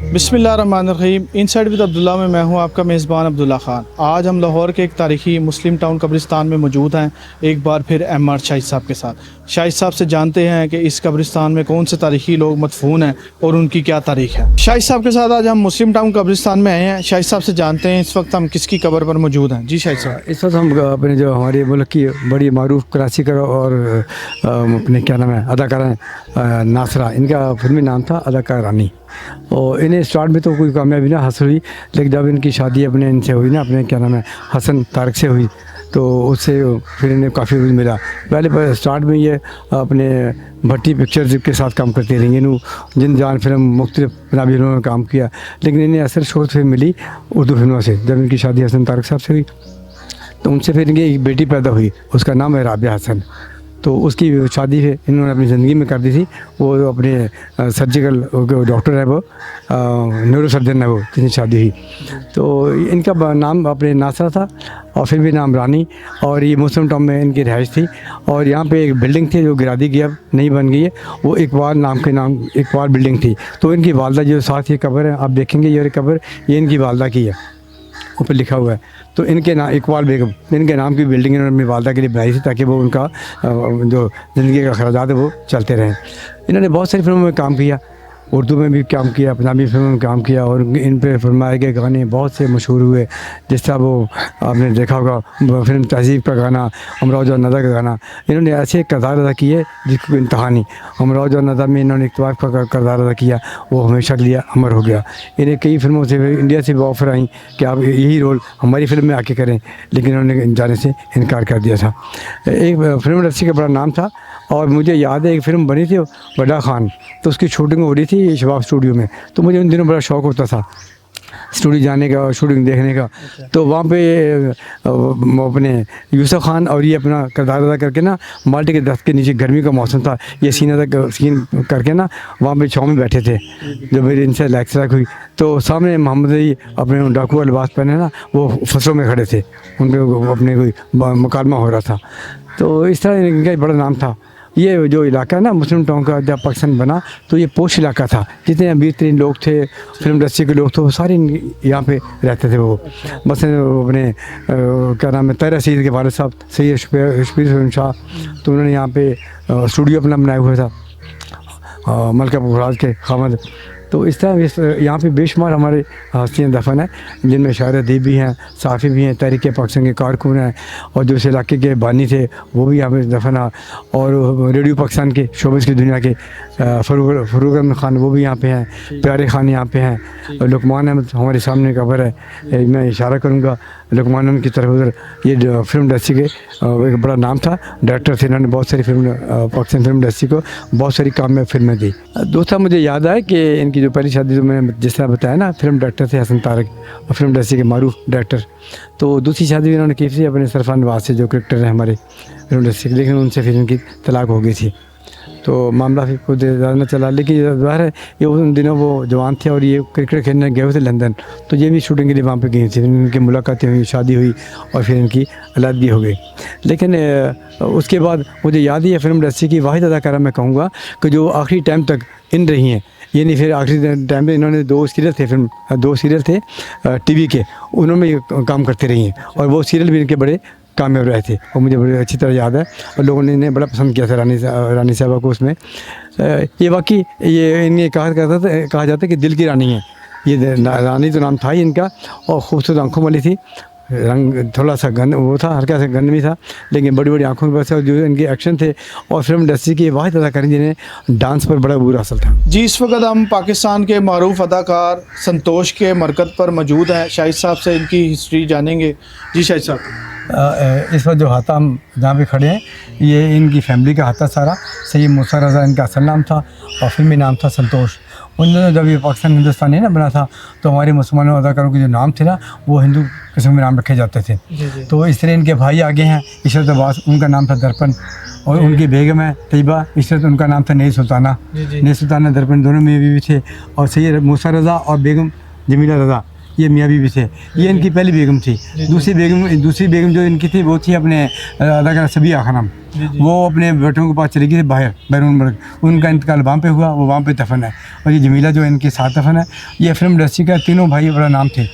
बिस्मिल्लाहिर्रहमानिर्रहीम। Inside with Abdullah में मैं हूं आपका मेज़बान अब्दुल्ला ख़ान। आज हम लाहौर के एक तारीखी मुस्लिम टाउन कब्रिस्तान में मौजूद हैं, एक बार फिर एम.आर. शाहिद साहब के साथ। शाहिद साहब से जानते हैं कि इस कब्रिस्तान में कौन से तारीखी लोग मदफून हैं और उनकी क्या तारीख है। शाहिद साहब के साथ आज हम मुस्लिम टाउन कब्रिस्तान में आए हैं। शाहिद साहब से जानते हैं इस वक्त हम किसकी कब्र पर मौजूद हैं। जी शाहिद साहब। इस वक्त हम अपने जो हमारे मुल्क की बड़ी मारूफ कराची का और अपने क्या नाम है अदाकारा नासरा, इनका फिल्मी नाम था अदाकार रानी। और इन्हें स्टार्ट में तो कोई कामयाबी ना हासिल हुई, लेकिन जब इनकी शादी अपने इनसे हुई ना, अपने क्या नाम है हसन तारक से हुई, तो उससे फिर इन्हें काफ़ी कुछ मिला। पहले स्टार्ट में ये अपने भट्टी पिक्चर्स के साथ काम करती रही, इन्होंने जिन जान फिल्म मुख्तलिफ पंजाबी फिल्मों में काम किया, लेकिन इन्हें असर शोहरत फिल्म मिली उर्दू फिल्मों से। जब इनकी शादी हसन तारक साहब से हुई तो उनसे फिर इनकी एक बेटी पैदा हुई, उसका नाम है राबिया हसन। तो उसकी शादी इन्होंने अपनी ज़िंदगी में कर दी थी। वो अपने सर्जिकल डॉक्टर है, वो न्यूरो सर्जन है, वो जिनकी शादी हुई। तो इनका नाम अपने नासरा था और फिर भी नाम रानी। और ये मुस्लिम टाउन में इनकी रिहाइश थी। और यहाँ पे एक बिल्डिंग थी जो गिरा दी गई, अब नहीं बन गई है, वो इकबाल नाम के नाम इकबाल बिल्डिंग थी। तो इनकी वालदा जो साथ ये कब्र है, आप देखेंगे ये कब्र ये इनकी वालदा की है, ऊपर लिखा हुआ है। तो इनके नाम इकबाल बेगम, इनके नाम की बिल्डिंग इन्होंने अपनी वालदा के लिए बनाई थी, ताकि वो उनका जो ज़िंदगी का अखराजात है वो चलते रहें। इन्होंने बहुत सारी फिल्मों में काम किया, उर्दू में भी काम किया, पंजाबी फिल्मों में काम किया, और इन पे फरमाए गए गाने बहुत से मशहूर हुए। जिस तरह वो आपने देखा होगा फिल्म तहज़ीब का गाना, अमराज और नदा का गाना। इन्होंने ऐसे किरदार अदा किए जिसकी इंतहा नहीं। अमराज और नदा में इन्होंने इक़्तिदार का किरदार अदा किया, वो हमेशा के लिए अमर हो गया। इन्हें कई फिल्मों से इंडिया से भी ऑफ़र आई कि आप यही रोल हमारी फिल्म में आके करें, लेकिन उन्होंने जाने से इनकार कर दिया था। एक फिल्म इंडस्ट्री का बड़ा नाम था। और मुझे याद है एक फ़िल्म बनी थी वडा खान, तो उसकी शूटिंग हो रही थी शबाब स्टूडियो में। तो मुझे उन दिनों बड़ा शौक़ होता था स्टूडियो जाने का और शूटिंग देखने का। तो वहाँ पे अपने यूसुफ खान और ये अपना किरदार अदा करके ना, माल्टे के दस्त के नीचे, गर्मी का मौसम था, ये सीन करके ना वहाँ पे छाँव में बैठे थे। जब मेरी इनसे लैक्सरक हुई तो सामने मोहम्मद अली अपने डाकू लिबास पहने ना, वो फसलों में खड़े थे, उनके अपने कोई मुकालमा हो रहा था। तो इस तरह इनका बड़ा नाम था। ये जो इलाका है ना मुस्लिम टाउन का, जब पाकिस्तान बना तो ये पोश इलाका था। जितने अमीर तरीन लोग थे, फिल्म इंडस्ट्री के लोग थे, वो सारे यहाँ पे रहते थे। वो बस अपने क्या नाम है तैर रसीद के वालिद साहब सैयद शफीर शाह, तो उन्होंने यहाँ पे स्टूडियो अपना बनाया हुआ था, मलका फराज के खामद। तो इस तरह यहाँ पे बेशुमार हमारे हस्तियाँ दफन हैं, जिनमें शायर अदीब भी हैं, साफ़ी भी हैं, तहरीक पाकिस्तान के कारकुन हैं, और जो इस इलाके के बानी थे वो भी यहाँ पे दफन है। और रेडियो पाकिस्तान के शोबिस की दुनिया के फ़रूक अहमद खान वो भी यहाँ पे हैं, प्यारे खान यहाँ पे हैं, लुकमान अहमद हमारे सामने कब्र है। मैं इशारा करूँगा लुकमान अहमद की तरफ। उधर ये फिल्म इंडस्ट्री के एक बड़ा नाम था, डायरेक्टर थे, इन्होंने बहुत सारी फिल्म पाकिस्तान फिल्म इंडस्ट्री को बहुत सारी कामयाब फिल्में दी। दोस्तों मुझे याद आया कि इनकी जो पहली शादी, जो मैंने जिस तरह बताया ना, फिल्म डायरेक्टर थे हसन तारक, और फिल्म इंडस्ट्री के मारूफ डायरेक्टर। तो दूसरी शादी इन्होंने की थी अपने सरफराज नवाज से, जो क्रिकेटर हैं हमारे फिल्म इंडस्ट्री के, लेकिन उनसे फिर इनकी तलाक हो गई थी। तो मामला फिर खुद ज़्यादा न चला, लेकिन ज़ाहिर है ये उन दिनों वो जवान थे और ये क्रिकेट खेलने गए हुए थे लंदन। तो ये भी शूटिंग के लिए वहाँ पे गई थी, इनकी मुलाकातें हुई, शादी हुई, और फिर इनकी अलहदगी हो गई। लेकिन उसके बाद मुझे याद ही है फिल्म इंडस्ट्री की वाहिद अदाकारा मैं कहूँगा कि जो आखिरी टाइम तक इन रही हैं। ये नहीं, फिर आखिरी टाइम में इन्होंने दो सीरियल थे टीवी के, उन्होंने काम करते रही हैं, और वो सीरियल भी इनके बड़े कामयाब रहे थे, और मुझे बड़ी अच्छी तरह याद है, और लोगों ने इन्हें बड़ा पसंद किया था रानी साहबा को उसमें। ये वाकई ये इन्हें कहा जाता है कि दिल की रानी है ये। रानी तो नाम था ही इनका, और खूबसूरत आँखों वाली थी, रंग थोड़ा सा गंद वो था, हल्का सा गंद भी था, लेकिन बड़ी बड़ी आंखों में बस, और जो इनके एक्शन थे, और फिल्म इंडस्ट्री की वाहिद अदाकारी जिन्हें डांस पर बड़ा बुरा असर था। जी इस वक्त हम पाकिस्तान के मारूफ अदाकार संतोष के मरकज़ पर मौजूद हैं। शाहिद साहब से इनकी हिस्ट्री जानेंगे। जी शाहिद साहब। इस वक्त जो हाथा हम जहाँ पे खड़े हैं, ये इनकी फैमिली का हाथा सारा। सैयद मूसा रज़ा इनका असल नाम था, और फिल्मी नाम था संतोष। उन दिनों जब ये पाकिस्तान हिंदुस्तान नहीं ना बना था, तो हमारे मुसलमानों अदाकारों के जो नाम थे ना, वो हिंदू किस्म के नाम रखे जाते थे। तो इस तरह इनके भाई आगे हैं, इशरत अब्बास, उनका नाम था दर्पण, और उनकी बेगम है तैयबा इशरत, उनका नाम था नई सुल्ताना। नई सुल्ताना दर्पण दोनों में भी थे। और सैयद मूसा रज़ा और बेगम जमीला रज़ा, ये मियाँ बीवी थे, ये इनकी पहली बेगम थी। दूसरी बेगम जो इनकी थी वो थी अपने अदाकारा सबिया खानम। वो अपने बेटों के पास चली गई थी बाहर बैरून, उनका इंतकाल वहाँ पे हुआ, वो वहाँ पे दफन है। और ये जमीला जो इनके साथ दफन है। ये फिल्म इंडस्ट्री का तीनों भाई बड़ा नाम थे।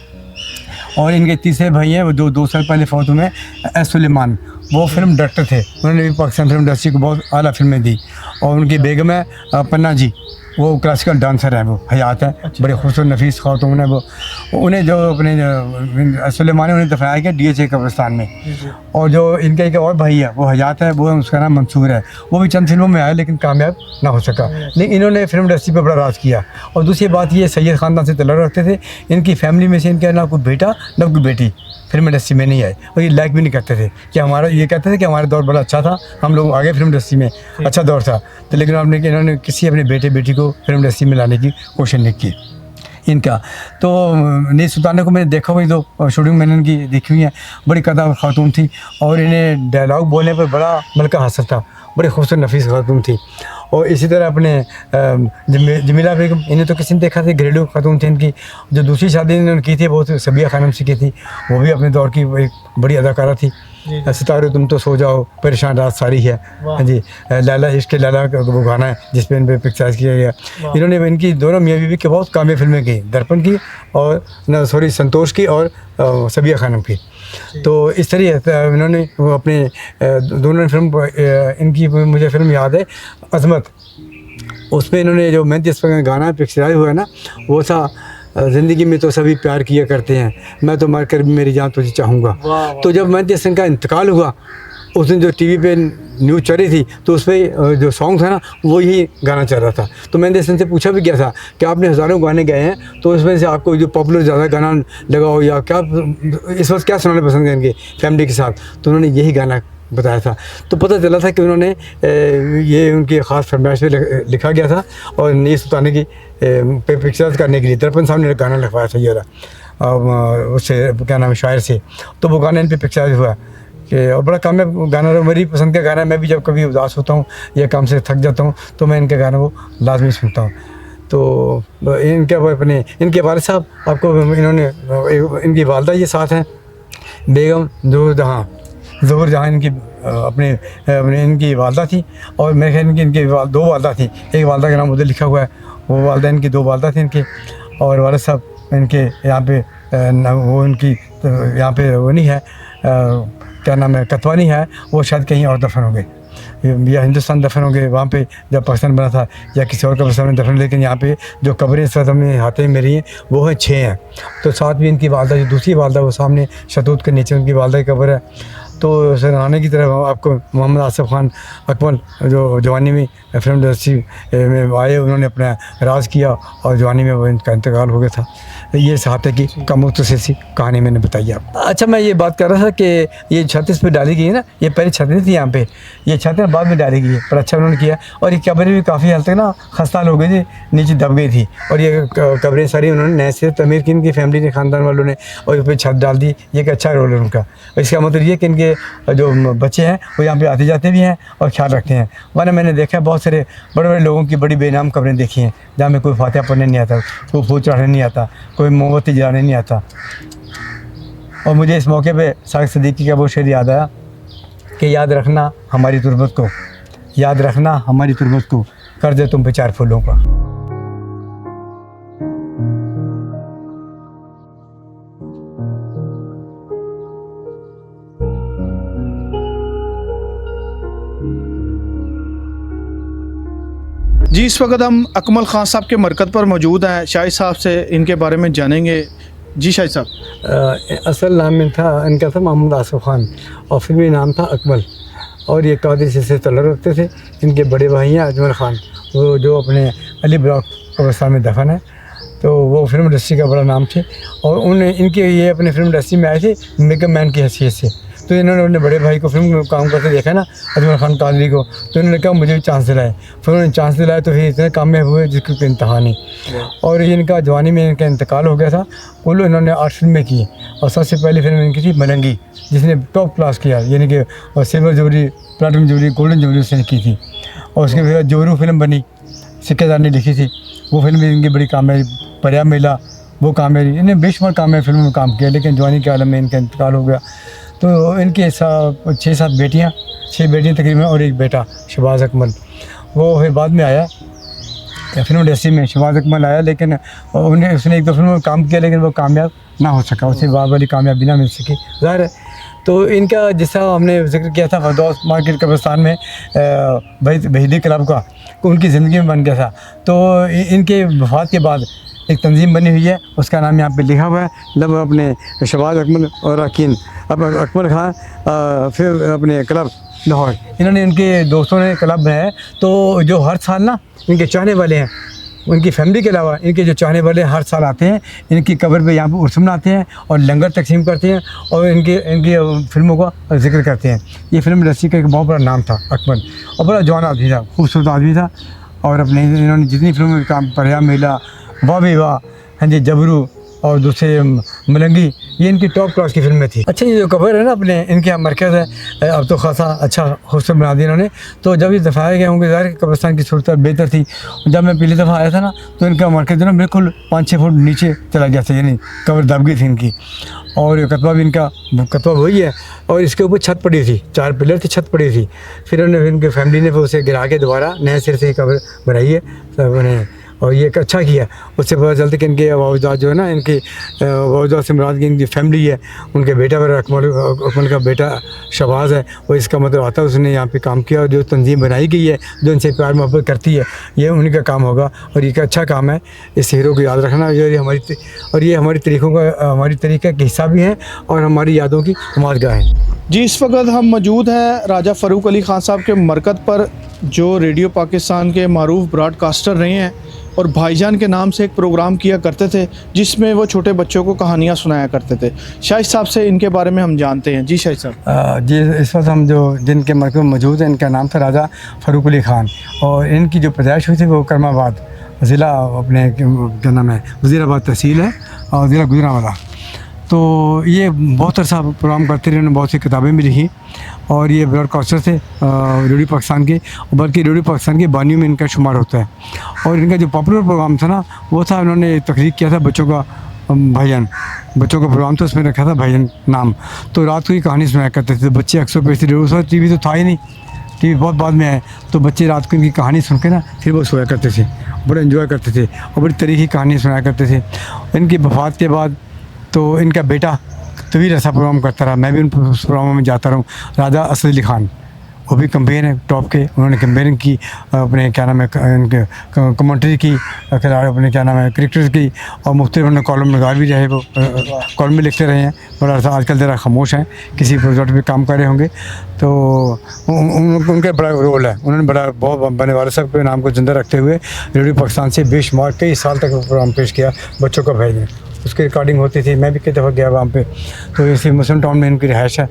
और इनके तीसरे भाई हैं वो जो 2 साल पहले फौत हुए, एस सुलेमान, वो फिल्म डायरेक्टर थे। उन्होंने भी पाकिस्तान फिल्म इंडस्ट्री को बहुत आला फिल्में दी। और उनकी बेगम है पन्ना जी, वो क्लासिकल डांसर है, वो हयात है। बड़े खूबसूरत नफीस खातून है वो। उन्हें जो अपने सुलेमान उन्हें दफनाया गया DHA कब्रिस्तान में। और जो इनका एक और भाई है वो हयात है, वो उसका नाम मंसूर है। वो भी चंद फिल्मों में आया लेकिन कामयाब ना हो सका, लेकिन इन्होंने फिल्म इंडस्ट्री पर बड़ा राज किया। और दूसरी बात ये सैयद ख़ानदान से तल्लुक़ रखते थे। इनकी फैमिली में से इनका ना कोई बेटा ना कोई बेटी फिल्म इंडस्ट्री में नहीं आए, और ये लाइक भी नहीं करते थे कि हमारा, ये कहते थे कि हमारा दौर बड़ा अच्छा था, हम लोग आगे फिल्म इंडस्ट्री में अच्छा दौर था। तो लेकिन इन्होंने किसी अपने बेटे बेटी को फिल्म इंडस्ट्री में लाने की कोशिश नहीं की इनका। तो नई सुल्ताना को मैंने देखा हुई, तो शूटिंग मैंने इनकी देखी हुई है। बड़ी कदा खातून थी और इन्हें डायलॉग बोलने पर बड़ा मलका हासिल था। बड़ी खूबसूरत नफीस खातून थी। और इसी तरह अपने जमीला बेगम, इन्हें तो किसी ने देखा था, घरेलू खातून थी इनकी। जो दूसरी शादी इन्होंने की थी वो सबिया खानम से की थी, वो भी अपने दौर की एक बड़ी अदाकारा थी। सितारे तुम तो सो जाओ, परेशान रात सारी है, हाँ जी, लैला इश्क लैला का वो गाना है जिसपे इन पर पिक्चराइज किया गया। इन्होंने इनकी दोनों मियाँ बीवी की बहुत कामयाब फिल्में की, दर्पण की और संतोष की और सबिया खानम की। तो इस तरह इन्होंने अपने दोनों फिल्म, इनकी मुझे फिल्म याद है अजमत, उसमें इन्होंने जो मेहंदी इसमें गाना पिक्चराइज हुआ है ना, वो था ज़िंदगी में तो सभी प्यार किया करते हैं, मैं तो मर कर भी मेरी जान तुझे चाहूँगा। तो जब मेहंदी हसन का इंतकाल हुआ उस दिन जो टीवी पे न्यूज़ चल रही थी, तो उस पर जो सॉन्ग था ना वो यही गाना चल रहा था। तो मेहंदी हसन से पूछा भी गया था कि आपने हज़ारों गाने गाए हैं, तो उसमें से आपको जो पॉपुलर ज़्यादा गाना लगा हो या क्या इस वक्त क्या सुनाना पसंद करेंगे फैमिली के साथ, तो उन्होंने यही गाना बताया था। तो पता चला था कि उन्होंने ये उनकी ख़ास फरमाइश में लिखा गया था और नई सुल्ताना की पिक्चर्स करने के लिए दर्पण साहब ने गाना लिखवाया था ये रहा, उससे क्या नाम है शायर से। तो वो गाना इन पर पिक्चराइज हुआ कि और बड़ा कामयाब गाना रहा, मेरी पसंद का गाना है। मैं भी जब कभी उदास होता हूँ या काम से थक जाता हूँ तो मैं इनके गाने को लाजमी सुनता हूँ। तो इनके अपने इनके वालिद साहब आपको इन्होंने, इनकी वालदा ये साथ हैं बेगम ज़ोहर जहाँ इनकी अपने इनकी वालदा थी। और मेरे ख्याल इनकी 2 वालदा थी, एक वालदा का नाम उधर लिखा हुआ है, वो वालदा इनकी 2 वालदा थी इनके। और वालिद साहब इनके यहाँ पे वो इनकी यहाँ पे वो नहीं है, क्या नाम है, कतवानी है, वो शायद कहीं और दफन होंगे या हिंदुस्तान दफन होंगे वहाँ पे जब पाकिस्तान बना था, या किसी और कब्रिस्तान में दफन। लेकिन यहाँ पे जो कब्रें इस वक्त हमें हाथ में मेरी हैं वो है 6 हैं। तो साथ भी इनकी वालदा, जो दूसरी वालदा वो सामने शतूत के नीचे उनकी वालदा की कब्र है। तो सराहने की तरफ आपको मोहम्मद आसिफ खान अकमल जो जवानी में फिल्म इंडस्ट्री में आए, उन्होंने अपना राज किया और जवानी में वो इनका इंतकाल हो गया था। ये सहाते की कमुख्तसर सी कहानी मैंने बताई आपको। अच्छा, मैं ये बात कर रहा था कि ये छत इस पर डाली गई है ना, ये पहले छत नहीं थी यहाँ पे, ये छत बाद में डाली गई है, पर अच्छा उन्होंने किया। और ये कब्रें भी काफ़ी हद तक ना खस्ता हो गई थी, नीचे दब गई थी, और ये कब्रें सारी उन्होंने नए से तमीर की, इनकी फैमिली ने, ख़ानदान वालों ने, और इस पर छत डाल दी। ये एक अच्छा रोल है उनका। इसका मतलब ये कि इनके जो बच्चे हैं वो यहाँ पे आते जाते भी हैं और ख्याल रखते हैं। वरना मैंने देखा है बहुत सारे बड़े बड़े लोगों की बड़ी बेनाम कब्रें देखी हैं जहाँ में कोई फातिहा पढ़ने नहीं आता, कोई फूल चढ़ाने नहीं आता, कोई मोमबत्ती जलाने नहीं आता। और मुझे इस मौके पे साकिब सिद्दीकी का वो शेर याद आया कि याद रखना हमारी तुर्बत को, याद रखना हमारी तुर्बत को, कर दे तुम पे 4 फूलों का। जी, इस वक्त हम अकमल ख़ान साहब के मरकज़ पर मौजूद हैं। शाहिद साहब से इनके बारे में जानेंगे। जी शाहिद साहब, असल नाम था इनका था मोहम्मद आसिफ खान और फिल्मी नाम था अकमल, और ये कादिर से तल्लुक़ रखते थे। इनके बड़े भाई हैं अजमल खान, वो जो अपने अली ब्लॉक कब्रिस्तान में दफन है। तो वो फिल्म इंडस्ट्री का बड़ा नाम थे, और उन्हें इनके ये अपने फिल्म इंडस्ट्री में आए थे मेकअप मैन की हैसियत से। तो इन्होंने अपने बड़े भाई को फिल्म में काम करते देखा ना, अजमल खान कादरी को, तो इन्होंने कहा मुझे भी चांस दिलाए। फिर उन्होंने चांस दिलाया तो फिर इतने कामयाब हुए जिसकी कोई इंतहा नहीं। और ये इनका जवानी में इनका इंतकाल हो गया था। कुल इन्होंने 8 फिल्में की, और सबसे पहली फिल्म इनकी थी मलंगी, जिसने टॉप क्लास किया, यानी कि silver jubilee, platinum jubilee, golden jubilee उसने की थी। और उसके बाद जोरू फिल्म बनी, सिक्केदार ने लिखी थी, वो फिल्म भी इनकी बड़ी कामयाब। पर्या मेला वो कामयाबी, इन्हें बेशुमार कामयाब फिल्मों में काम किया, लेकिन जवानी के आलम में इनका इंतकाल हो गया। तो इनके 6-7 बेटियाँ, 6 बेटियाँ तकरीबन और एक बेटा शहबाज अकमल, वो फिर बाद में आया फिल्म इंडस्ट्री में। शहबाज अकमल आया, लेकिन उसने 1-2 फिल्मों में काम किया, लेकिन वो कामयाब ना हो सका, उसे वाह वाली कामयाबी ना मिल सकी, ज़ाहिर है। तो इनका जिस हमने जिक्र किया था फरदौस मार्केट कब्रिस्तान में बहीदी क्लब का, उनकी ज़िंदगी में बन गया था। तो इनके वफ़ात के बाद एक तंजीम बनी हुई है, उसका नाम यहाँ पे लिखा हुआ है, लब अपने शहबाज अकमल और अकीन अब अकमल खान फिर अपने क्लब लाहौर, इन्होंने इनके दोस्तों ने क्लब बनाया है। तो जो हर साल ना इनके चाहने वाले हैं, उनकी फैमिली के अलावा इनके जो चाहने वाले हर साल आते हैं, इनकी कब्र पे यहाँ पर उर्स मनाते हैं और लंगर तकसीम करते हैं और इनकी फिल्मों का जिक्र करते हैं। ये फिल्म इंडस्ट्री का एक बहुत बड़ा नाम था अकमल, और बड़ा जवान आदमी था, खूबसूरत आदमी था। और अपने इन्होंने जितनी फिल्मों में काम, परिया मेला, वाह भी वाह, हाँ जी, जबरू और दूसरे मलंगी, ये इनकी टॉप क्लास की फिल्में थी। अच्छा, ये जो कब्र है ना अपने, इनके यहाँ मरकज़ है, अब तो खासा अच्छा खूबसूरत बना दिया इन्होंने। तो जब ये दफाए गए होंगे, ज़ाहिर कब्रिस्तान की सूरत बेहतर थी। जब मैं पहली दफ़ा आया था ना, तो इनका मरकज़ जो ना बिल्कुल 5-6 फुट नीचे चला गया था, यानी कब्र दब गई थी इनकी। और ये कतबा भी इनका कतबा वही है, और इसके ऊपर छत पड़ी थी, 4 पिलर थी, छत पड़ी थी। फिर उन्होंने, इनके फैमिली ने उसे गिरा के दोबारा नए सिर से कब्र बनाई है सब उन्हें, और ये एक अच्छा किया। उससे पता चलता कि इनके वाउजाद जो है ना, इनके वाउजाद से मुराद की इनकी फैमिली है, उनके बेटा पर अकमल का बेटा शहबाज है, वो इसका मतलब आता है उसने यहाँ पे काम किया। और जो तंजीम बनाई गई है, जो इनसे प्यार मोहब्बत करती है, ये उन्हीं का काम होगा, और ये अच्छा काम है। इस हीरो को याद रखना, ये हमारी तरीक़ों का, हमारी तरीक़े का हिस्सा भी हैं और हमारी यादों की हिमायतगाह हैं। जी, इस वक्त हम मौजूद हैं राजा फ़ारूक अली ख़ान साहब के मरकज़ पर, जो रेडियो पाकिस्तान के मारूफ ब्रॉडकास्टर रहे हैं और भाईजान के नाम से एक प्रोग्राम किया करते थे, जिसमें वो छोटे बच्चों को कहानियाँ सुनाया करते थे। शाहिद साहब से इनके बारे में हम जानते हैं। जी शाहिद साहब। जी, इस वक्त हम जो जिनके मरकज़ में मौजूद हैं, इनका नाम था राजा फ़ारूक अली ख़ान, और इनकी जो पैदाइश हुई थी वो करमाबाद ज़िला, अपने क्या नाम है, वज़ीराबाद तहसील है और ज़िला गुजरांवाला। तो ये बहुत अच्छा प्रोग्राम करते रहे, उन्होंने बहुत सी किताबें भी लिखी, और ये ब्रॉडकास्टर थे रेडियो पाकिस्तान के, बल्कि रेडियो पाकिस्तान के बानियों में इनका शुमार होता है। और इनका जो पॉपुलर प्रोग्राम था ना, वो था, उन्होंने तकरीर किया था बच्चों का, भाईजान, बच्चों का प्रोग्राम था, उसमें रखा था भाईजान नाम। तो रात को ही कहानी सुनाया करते थे बच्चे, अक्सर पैसे रेडियो, टीवी तो था ही नहीं, टीवी बहुत बाद में आए। तो बच्चे रात को इनकी कहानी सुन के ना फिर वो सोया करते थे, बड़े इन्जॉय करते थे और बड़ी तरीके की कहानी सुनाया करते थे। इनकी वफ़ात के बाद तो इनका बेटा तवील ऐसा प्रोग्राम करता रहा, मैं भी उन प्रोग्रामों में जाता रहूँ। राजा असद अली ख़ान, वो भी कंपेयर है टॉप के, उन्होंने कंपेयरिंग की, अपने क्या नाम है, इनके कमेंट्री की, अपने क्या नाम है, क्रिकेटर्स की, और मुख्तलिफ उन्होंने कॉलम लगा भी रहे, वो कॉलम भी लिखते रहे हैं। बड़ा आजकल ज़रा खामोश हैं, किसी प्रोजेक्ट पे काम कर रहे होंगे, तो उनका बड़ा रोल है। उन्होंने बड़ा बहुत बने वाले साहब के नाम को ज़िंदा रखते हुए रेडियो पाकिस्तान से बेशुमार कई साल तक प्रोग्राम पेश किया बच्चों को भेजने, उसकी रिकॉर्डिंग होती थी। मैं भी कई दफ़ा गया वहाँ पे। तो इसी मुस्लिम टाउन में इनकी रिहाइश है।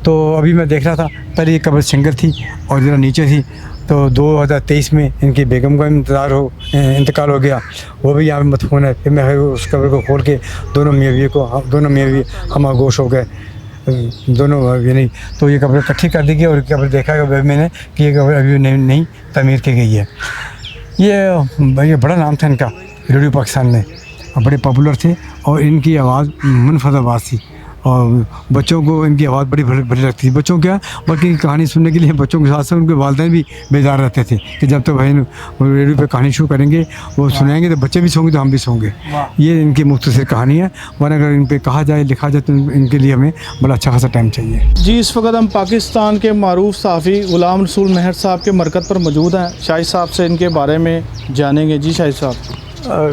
तो अभी मैं देख रहा था, पहले ये कब्र सिंगल थी और ज़रा नीचे थी। तो 2023 में इनकी बेगम का इंतकाल हो गया, वो भी यहाँ पे मदफून है। फिर मैं उस कब्र को खोल के दोनों मियाँ बीवी हम आगोश हो गए, दोनों यानी। तो ये कब्र इकट्ठी कर दी गई और कब्र देखा गया मैंने कि ये कब्र अभी नहीं तमीर की गई है। ये बड़ा नाम था इनका रेडियो पाकिस्तान में, बड़े पॉपुलर थे और इनकी आवाज़ मुनफरद आवाज़ थी और बच्चों को इनकी आवाज़ बड़ी भली लगती थी। बच्चों क्या, बल्कि कहानी सुनने के लिए बच्चों के साथ साथ उनके वालिदैन भी बेजार रहते थे कि जब तक भाई रेडियो पे कहानी शुरू करेंगे, वो सुनाएंगे, तो बच्चे भी सोंगे तो हम भी सोंगे। ये इनकी मुख्तसर कहानी है, वरना अगर इन पर कहा जाए, लिखा जाए, तो इनके लिए हमें बड़ा अच्छा खासा टाइम चाहिए। जी, इस वक्त हम पाकिस्तान के मारूफ सहाफ़ी ग़ुलाम रसूल मेहर साहब के मरकज़ पर मौजूद हैं। शाहिद साहब से इनके बारे में जानेंगे। जी शाहिद साहब।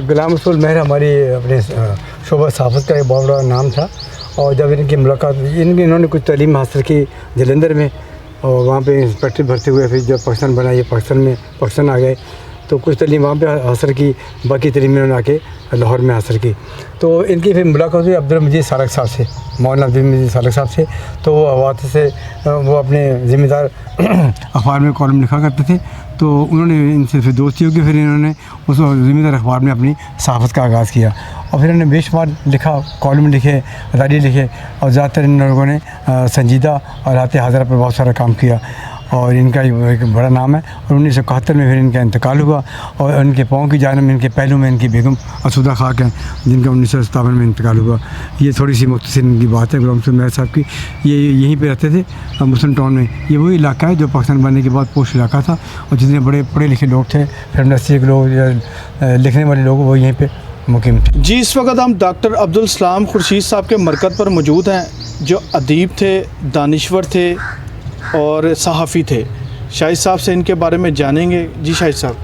ग़ुलाम रसूल मेहर हमारी अपने शोबा सहाफ़त का एक बहुत बड़ा नाम था। और जब इनकी मुलाकात, इन्होंने कुछ तालीम हासिल की जलंधर में और वहाँ पे इंस्पेक्टर भर्ती हुए। फिर जब पाकिस्तान बना, ये पाकिस्तान आ गए, तो कुछ तालीम वहाँ पे हासिल की, बाकी तालीम इन्होंने आके लाहौर में हासिल की। तो इनकी फिर मुलाकात हुई अब्दुल मजीद सालक साहब से, मौलाना अब्दुल मजीद सालक साहब से। तो वो आवाज़ से वो अपने ज़िम्मेदार अखबार में कॉलम लिखा करते थे। तो उन्होंने इनसे फिर दोस्ती होगी, फिर इन्होंने उस ज़िम्मेदार अखबार में अपनी सहाफ़त का आगाज़ किया और फिर इन्होंने बेशुमार लिखा, कॉलम लिखे, रारी लिखे और ज़्यादातर इन लोगों ने संजीदा और हाथ हाज़िरा पर बहुत सारा काम किया। और इनका एक बड़ा नाम है। और 1971 में फिर इनका इंतकाल हुआ और इनके पाँव की जानिब इनके पहलू में इनकी बेगम असुदा खाक हैं, जिनका 1957 में इंतकाल हुआ। ये थोड़ी सी मुख्तसर इनकी बात है गुलाम सुन्नत साहब की। ये यहीं पे रहते थे मुस्लिम टाउन में। ये वही इलाका है जो पाकिस्तान बनने के बाद पोस्ट इलाका था, और जितने बड़े पढ़े लिखे लोग थे, फिल्म इंडस्ट्री के लोग या लिखने वाले लोग, वो यहीं पर मुकीम थे। जी, इस वक्त हम डॉक्टर अब्दुल सलाम खुर्शीद साहब के मरकज़ पर मौजूद हैं, जो अदीब थे, दानिश्वर थे और सहाफ़ी थे। शाहिद साहब से इनके बारे में जानेंगे। जी शाहिद साहब।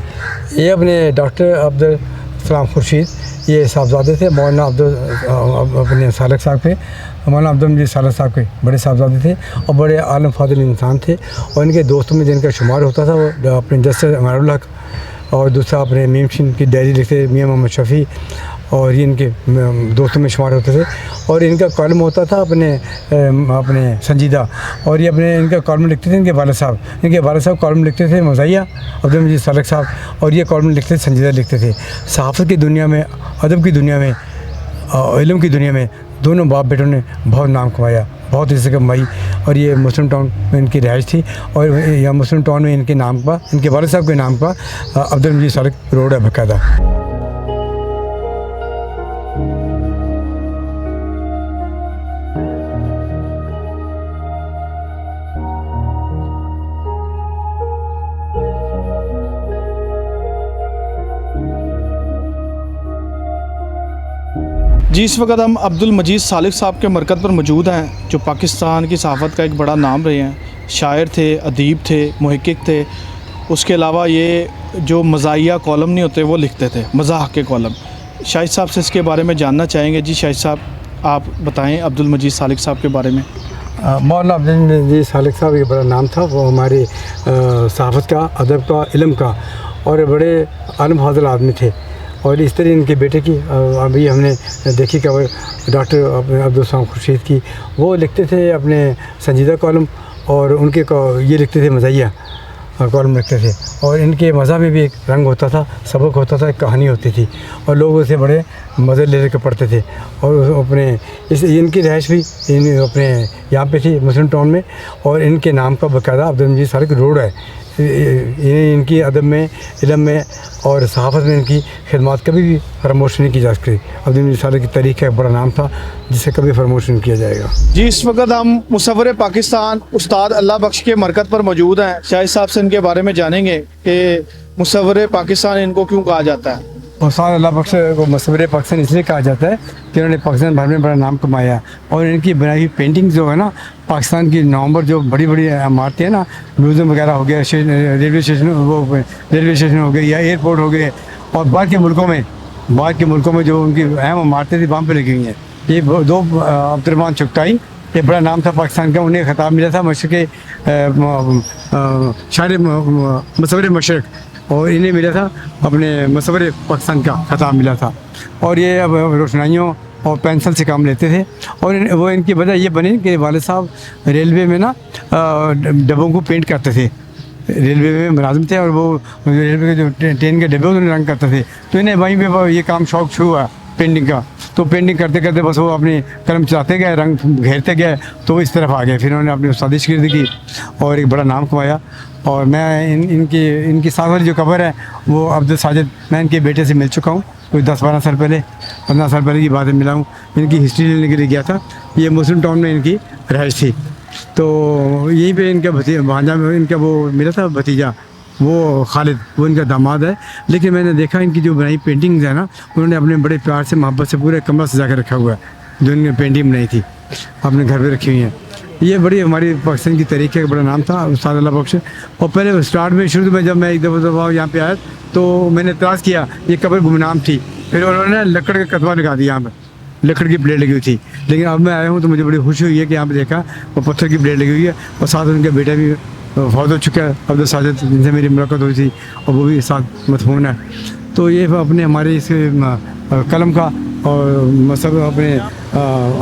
ये अपने डॉक्टर अब्दुल सलाम खुर्शीद ये साहबजादे थे, मौलाना अब्दुल अपने सालक साहब के, मौलाना अब्दुल मजीद सालक साहब के बड़े साहबजादे थे और बड़े आलम फादिल इंसान थे। और इनके दोस्तों में जिनका शुमार होता था वो अपने जस्टिस अमारुल हक, और दूसरा अपने मीम सिंह की डायरी लिखते मियाँ मोहम्मद शफ़ी, और ये इनके दोस्तों में शुमार होते थे। और इनका कॉलम होता था अपने संजीदा, और ये अपने इनका कॉलम लिखते थे इनके वालिद साहब कॉलम लिखते थे मज़ाहिया अब्दुल मजीद सालक साहब, और ये कॉलम लिखते थे संजीदा लिखते थे। सहाफ़त की दुनिया में, अदब की दुनिया में, इल्म की दुनिया में दोनों बाप बेटों ने बहुत नाम कमाया, बहुत इज्जत कमाई। और ये मुस्लिम टाउन में इनकी रिहाइश थी, और यहाँ मुस्लिम टाउन में इनके नाम का, इनके वालिद साहब के नाम का अब्दुल मजीद सालक रोड है बाकायदा। जी, इस वक्त हम अब्दुल मजीद सालिक साहब के मरकज़ पर मौजूद हैं, जो पाकिस्तान की सहाफ़त का एक बड़ा नाम रहे हैं। शायर थे, अदीब थे, मुहक्किक थे। उसके अलावा ये जो मज़ाहिया कॉलम नहीं होते वो लिखते थे, मज़ाह के कॉलम। शाहिद साहब से इसके बारे में जानना चाहेंगे। जी शाहिद साहब, आप बताएं अब्दुल मजीद सालिक साहब के बारे में। मौलाना अब्दुल मजीद सालिक साहब एक बड़ा नाम था, वो हमारे सहाफ़त का, अदब का, इल्म का और बड़े आलम फाज़िल आदमी थे। और इस तरह इनके बेटे की अभी हमने देखी खबर डॉक्टर अब्दुल सलाम खुर्शीद की, वो लिखते थे अपने संजीदा कॉलम, और उनके ये लिखते थे मज़ाहिया कॉलम लिखते थे। और इनके मज़ा में भी एक रंग होता था, सबक होता था, एक कहानी होती थी, और लोग उसे बड़े मज़े ले कर पढ़ते थे। और अपने इनकी रिहाइश भी अपने यहाँ पे थी मुस्लिम टाउन में, और इनके नाम का बाकायदा अब्दुल मजीद सालिक रोड है। इनकी अदब में, इल्म में और सहाफ़त में इनकी खिदमत कभी भी फरामोश नहीं की जा सकती। अब्दुल मजीद सालिक की तारीख़ का एक बड़ा नाम था, जिसे कभी फरामोश नहीं किया जाएगा। जी, इस वक्त हम मुसव्विर पाकिस्तान उस्ताद अल्लाह बख्श के मरकज़ पर मौजूद हैं। शाहिद साहब से इनके बारे में जानेंगे कि मुसव्विर पाकिस्तान इनको क्यों कहा जाता है। उस्ताद अल्लाह बख्श को मुसव्विर पाकिस्तान इसलिए कहा जाता है कि उन्होंने पाकिस्तान भर में बड़ा नाम कमाया, और इनकी बनाई हुई पेंटिंग जो है ना, पाकिस्तान की नवंबर जो बड़ी बड़ी इमारतें हैं ना, म्यूज़ियम वगैरह हो गया, रेलवे स्टेशन हो गए या एयरपोर्ट हो गए, और बाहर के मुल्कों में जो उनकी अहम इमारतें थी वहाँ पर लगी हुई हैं। ये दो अब्दुर्रहमान चुगताई, ये बड़ा नाम था पाकिस्तान का, उन्हें ख़िताब मिला था मशरक़ शायर मुसव्विर मशरक़, और इन्हें मिला था अपने मुसव्विर पाकिस्तान का ख़िताब मिला था। और ये अब रोशनाइयों और पेंसिल से काम लेते थे। और वो इनकी वजह ये बनी कि वालिद साहब रेलवे में ना डब्बों को पेंट करते थे, रेलवे में मुलाजिम थे, और वो रेलवे के जो ट्रेन के डब्बे उन्हें रंग करते थे। तो इन्हें वहीं पे ये काम शौक शुरू हुआ पेंटिंग का। तो पेंटिंग करते करते बस वो अपनी कलम चलाते गए, रंग घेरते गए, तो वो इस तरफ आ गए। फिर उन्होंने अपनी उस्तादी शिगिर्दी की और एक बड़ा नाम कमाया। और मैं इनकी साथ वाली जो कबर है वो अब्दुल साजिद, मैं इनके बेटे से मिल चुका हूँ कोई 10-12 साल पहले, 15 साल पहले की बात है, मिला हूँ। इनकी हिस्ट्री लेने के लिए गया था। ये मुस्लिम टाउन में इनकी रहाइश थी, तो यहीं पे इनका भांजा में इनका वो मिला था भतीजा, वो खालिद, वो इनका दामाद है। लेकिन मैंने देखा इनकी जो बनाई पेंटिंग्स है ना, उन्होंने अपने बड़े प्यार से, मोहब्बत से पूरे कमरा सजा कर रखा हुआ है। जो इनने पेंटिंग बनाई थी अपने घर पे रखी हुई हैं। ये बड़ी हमारी पाकिस्तान की तरीक़े का बड़ा नाम था उस्ताद अल्लाह बख्श। और पहले स्टार्ट में शुरू में जब मैं एक दफ़ा यहाँ पे आया तो मैंने एतराज़ किया, ये कब्र गुमनाम थी। फिर उन्होंने लकड़ का कतवा लगा दिया, यहाँ पर लकड़ की प्लेट लगी हुई थी। लेकिन अब मैं आया हूँ तो मुझे बड़ी खुशी हुई है कि यहाँ पर देखा वो पत्थर की प्लेट लगी हुई है, और साथ उनका बेटा भी फौत हो चुका है अब्दुल साजिद, जिनसे मेरी मुलाकात हुई थी, और वो भी साथ मदफून है। तो ये अपने हमारे इस कलम का और मतलब अपने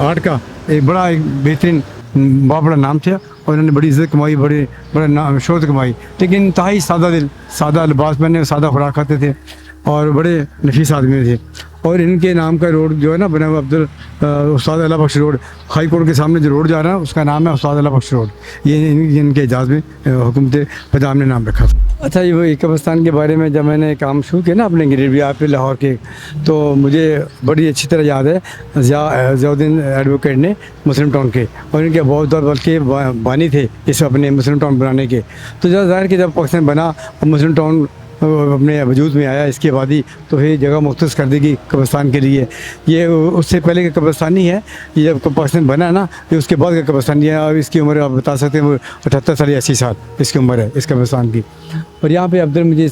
आर्ट का एक बेहतरीन बहुत बड़ा नाम था, और उन्होंने बड़ी इज़्ज़त कमाई, बड़ा नाम शोहरत कमाई। लेकिन इंतहाई सादा दिल, सादा लिबास पहने, सादा खुराक खाते थे, और बड़े नफीस आदमी थे। और इनके नाम का रोड जो है ना बना हुआ अब्दुल उस्ताद अला बख्श रोड, हाई कोर्ट के सामने जो रोड जा रहा है उसका नाम है उस्ताद अला बख्श रोड। ये इनके एजाज़ में हुकूमत पंजाब ने नाम रखा। अच्छा, ये वो कब्रिस्तान के बारे में जब मैंने काम शुरू किया ना अपने गिरबिया पे लाहौर के, तो मुझे बड़ी अच्छी तरह याद है ज़ियाउद्दीन एडवोकेट ने मुस्लिम टाउन के, और इनके बहुत बल्कि बानी थे इस अपने मुस्लिम टाउन बनाने के। तो जब ज़ाहिर कि जब पाकिस्तान बना और मुस्लिम टाउन अपने वजूद में आया इसकी आबादी, तो ये जगह मुख्तस कर देगी कब्रिस्तान के लिए। ये उससे पहले का कब्रिस्तान नहीं है, ये जब पाकिस्तान बना है ना, ये उसके बाद का कब्रिस्तान है। और इसकी उम्र आप बता सकते हैं वो 78 साल या 80 साल इसकी उम्र है इस कब्रिस्तान की। और यहाँ पे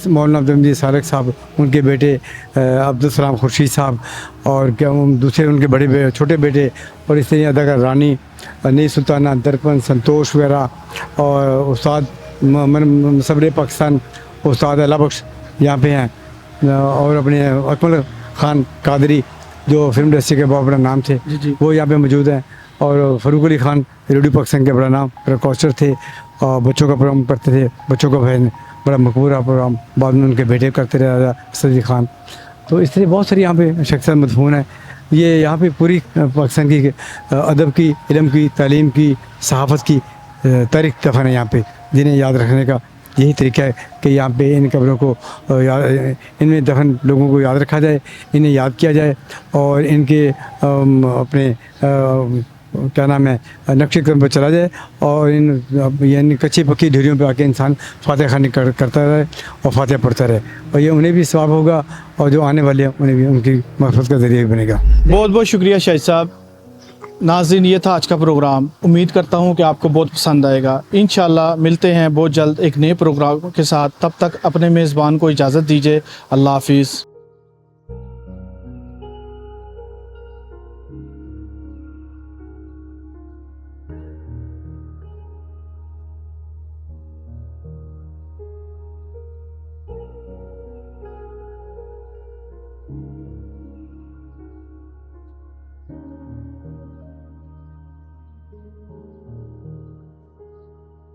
मौलाना अब्दुल मजीद सारक साहब, उनके बेटे अब्दुल सलाम खुर्शीद साहब, और क्या दूसरे उनके बड़े छोटे बेटे, और इससे अदाकार रानी नी सुल्ताना, दरपन, संतोष वगैरह, और उस्ताद सबरे पाकिस्तान उस्ताद अला बख्श यहाँ पे हैं, और अपने अकमल ख़ान कादरी जो फिल्म इंडस्ट्री के बहुत बड़ा नाम थे वो यहाँ पे मौजूद हैं, और फ़रूक अली ख़ान रेडियो पाकिस्तान के बड़ा नाम रिकॉस्टर थे, और बच्चों का प्रोग्राम करते थे, बच्चों का बड़ा मकबूल प्रोग्राम, बाद में उनके बेटे करते रहे सदी ख़ान। तो इस तरह बहुत सारी यहाँ पे शख्सियत मदफून है। ये यहाँ पे पूरी पाकिस्तान की अदब की, इल्म की, तालीम की, सहाफ़त की तारीख़ दफन है यहाँ पे, जिन्हें याद रखने का यही तरीका है कि यहाँ पे इन कब्रों को इनमें दफन लोगों को याद रखा जाए, इन्हें याद किया जाए, और इनके अपने क्या नाम है नक्शे कदम पर चला जाए, और इन कच्ची पक्की ढेरियों पे आके इंसान फातिहा खानी करता रहे और फातिहा पढ़ता रहे, और ये उन्हें भी सवाब होगा, और जो आने वाले हैं उन्हें भी उनकी मग़फ़िरत का ज़रिया भी बनेगा। बहुत बहुत शुक्रिया शाहिद साहब। नाज़रीन, ये था आज का प्रोग्राम। उम्मीद करता हूँ कि आपको बहुत पसंद आएगा। इंशाल्लाह मिलते हैं बहुत जल्द एक नए प्रोग्राम के साथ। तब तक अपने मेज़बान को इजाज़त दीजिए। अल्लाह हाफिज़।